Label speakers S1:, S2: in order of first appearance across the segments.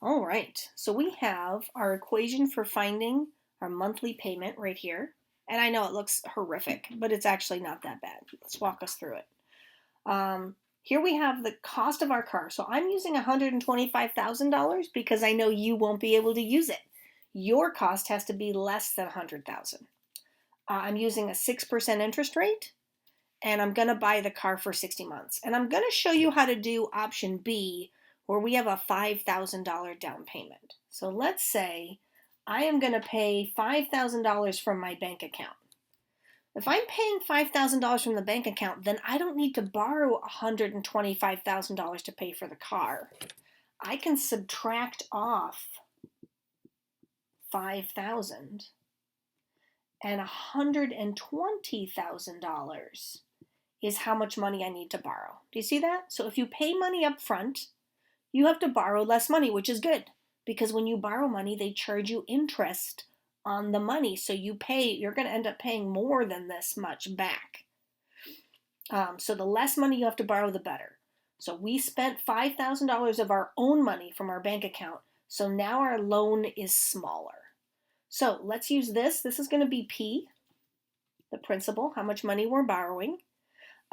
S1: All right, so we have our equation for finding our monthly payment right here. And I know it looks horrific, but it's actually not that bad. Let's walk us through it. Here we have the cost of our car. So I'm using $125,000 because I know you won't be able to use it. Your cost has to be less than $100,000. I'm using a 6% interest rate, and I'm going to buy the car for 60 months. And I'm going to show you how to do option B, where we have a $5,000 down payment. So let's say I am going to pay $5,000 from my bank account. If I'm paying $5,000 from the bank account, then I don't need to borrow $125,000 to pay for the car. I can subtract off 5,000, and $120,000 is how much money I need to borrow. Do you see that? So if you pay money up front, you have to borrow less money, which is good, because when you borrow money, they charge you interest on the money. So you're going to end up paying more than this much back. So the less money you have to borrow, the better. So we spent $5,000 of our own money from our bank account. So now our loan is smaller. So let's use this. This is going to be P, the principal, how much money we're borrowing.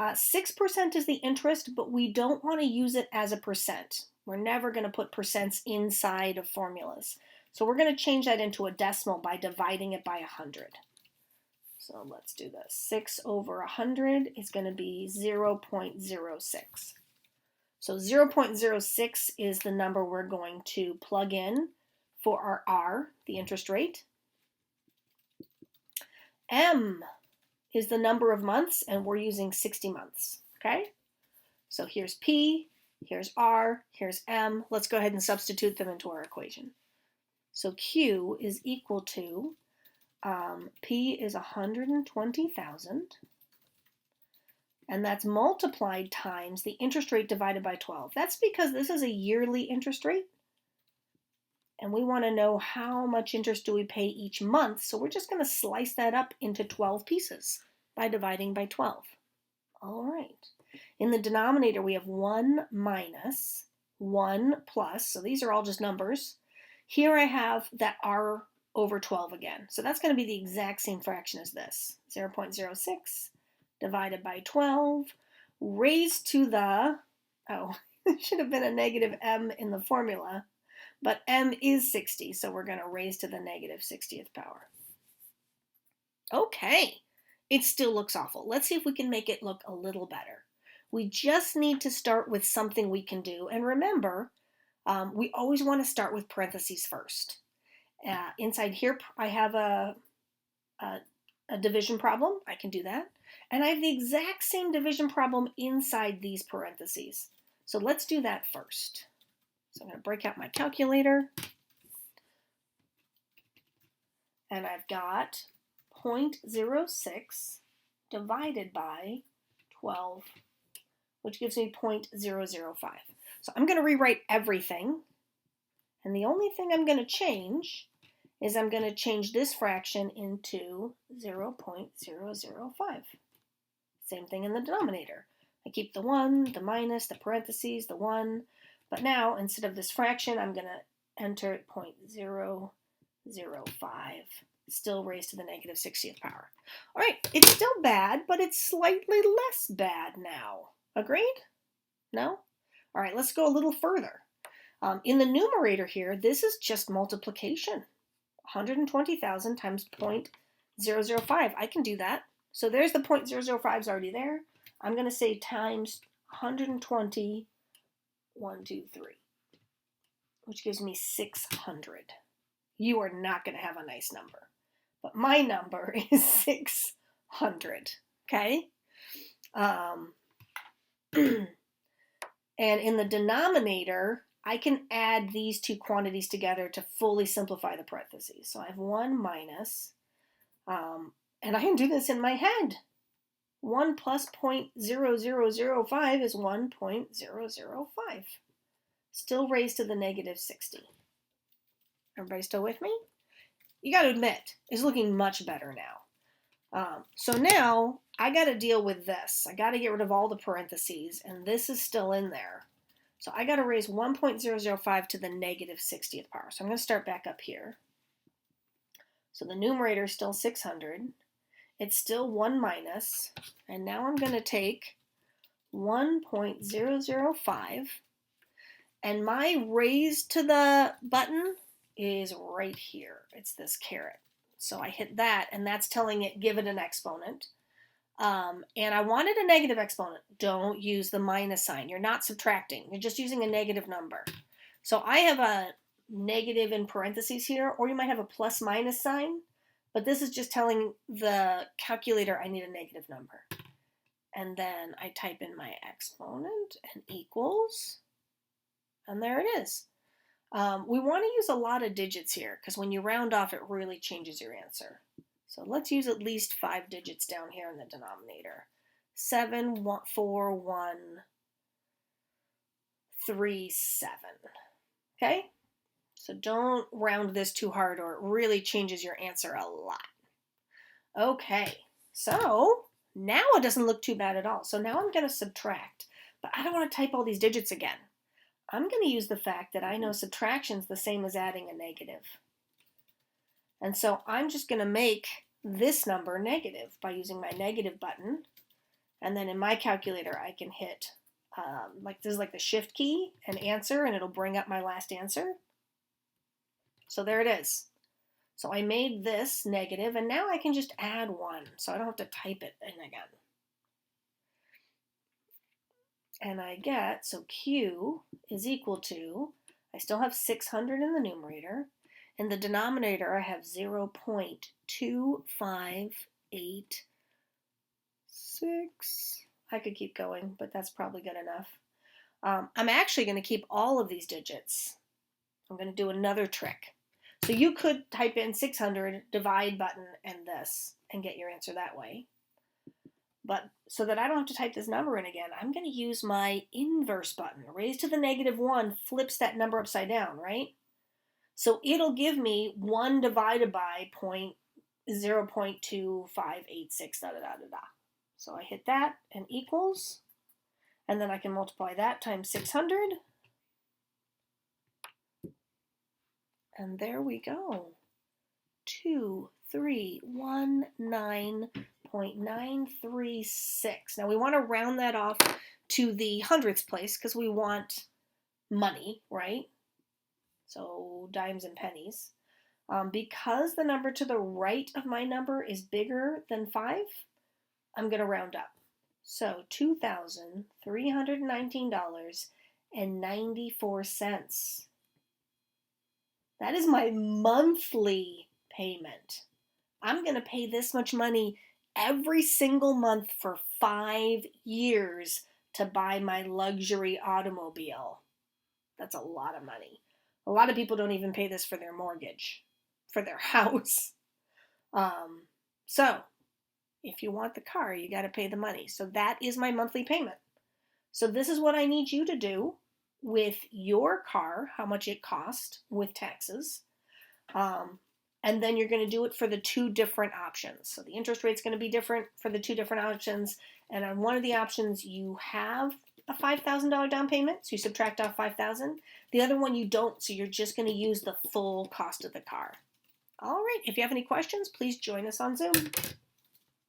S1: 6% is the interest, but we don't want to use it as a percent. We're never going to put percents inside of formulas. So we're going to change that into a decimal by dividing it by 100. So let's do this. 6 over 100 is going to be 0.06. So 0.06 is the number we're going to plug in for our R, the interest rate. M is the number of months, and we're using 60 months, okay? So here's P, here's R, here's M. Let's go ahead and substitute them into our equation. So Q is equal to, P is 120,000, and that's multiplied times the interest rate divided by 12. That's because this is a yearly interest rate, and we want to know how much interest do we pay each month, so we're just going to slice that up into 12 pieces by dividing by 12. All right. In the denominator, we have 1 minus 1 plus, so these are all just numbers. Here I have that R over 12 again, so that's going to be the exact same fraction as this. 0.06 divided by 12 raised to the, it should have been a negative m in the formula, but m is 60, so we're going to raise to the negative 60th power. Okay, it still looks awful. Let's see if we can make it look a little better. We just need to start with something we can do. And remember, we always want to start with parentheses first. Inside here, I have a division problem. I can do that. And I have the exact same division problem inside these parentheses. So let's do that first. So I'm going to break out my calculator. And I've got 0.06 divided by 12, which gives me 0.005. So I'm going to rewrite everything. And the only thing I'm going to change is I'm going to change this fraction into 0.005. Same thing in the denominator. I keep the 1, the minus, the parentheses, the 1. But now, instead of this fraction, I'm going to enter 0.005, still raised to the negative 60th power. All right, it's still bad, but it's slightly less bad now. Agreed? No? All right, let's go a little further. In the numerator here, this is just multiplication. 120,000 times 0.005. I can do that. So there's the 0.005 is already there. I'm going to say times 120, 1, 2, 3, which gives me 600. You are not going to have a nice number, but my number is 600, okay? And in the denominator, I can add these two quantities together to fully simplify the parentheses. So I have 1 minus, and I can do this in my head. 1 plus 0.0005 is 1.005. Still raised to the negative 60. Everybody still with me? You got to admit, it's looking much better now. So now I got to deal with this. I got to get rid of all the parentheses, and this is still in there. So I got to raise 1.005 to the negative 60th power. So I'm going to start back up here. So the numerator is still 600. It's still 1 minus. And now I'm going to take 1.005. And my raise to the button is right here. It's this caret. So I hit that, and that's telling it, give it an exponent. And I wanted a negative exponent. Don't use the minus sign. You're not subtracting. You're just using a negative number. So I have a negative in parentheses here, or you might have a plus minus sign, but this is just telling the calculator I need a negative number. And then I type in my exponent and equals, and there it is. We want to use a lot of digits here because when you round off, it really changes your answer. So let's use at least 5 digits down here in the denominator. 7, 4, 1, 3, 7. Okay? So don't round this too hard or it really changes your answer a lot. Okay, so now it doesn't look too bad at all. So now I'm going to subtract, but I don't want to type all these digits again. I'm going to use the fact that I know subtraction is the same as adding a negative. And so I'm just going to make this number negative by using my negative button. And then in my calculator, I can hit, this is like the shift key and answer, and it'll bring up my last answer. So there it is. So I made this negative, and now I can just add 1, so I don't have to type it in again. And I get, so Q is equal to, I still have 600 in the numerator. In the denominator, I have 0.2586. I could keep going, but that's probably good enough. I'm actually going to keep all of these digits. I'm going to do another trick. So you could type in 600, divide button, and this, and get your answer that way. But so that I don't have to type this number in again, I'm going to use my inverse button. Raise to the negative 1 flips that number upside down, right? So it'll give me 1 divided by 0.2586, da-da-da-da-da. So I hit that and equals, and then I can multiply that times 600. And there we go. 2319.936. Now we want to round that off to the hundredths place because we want money, right? So dimes and pennies. Because the number to the right of my number is bigger than 5, I'm going to round up. So $2,319.94. That is my monthly payment. I'm going to pay this much money every single month for 5 years to buy my luxury automobile. That's a lot of money. A lot of people don't even pay this for their mortgage, for their house. So if you want the car, you got to pay the money. So that is my monthly payment. So this is what I need you to do with your car, how much it cost with taxes. And then you're going to do it for the 2 different options. So the interest rate's going to be different for the 2 different options. And on one of the options, you have a $5,000 down payment, so you subtract off $5,000. The other one you don't, so you're just going to use the full cost of the car. All right, if you have any questions, please join us on Zoom.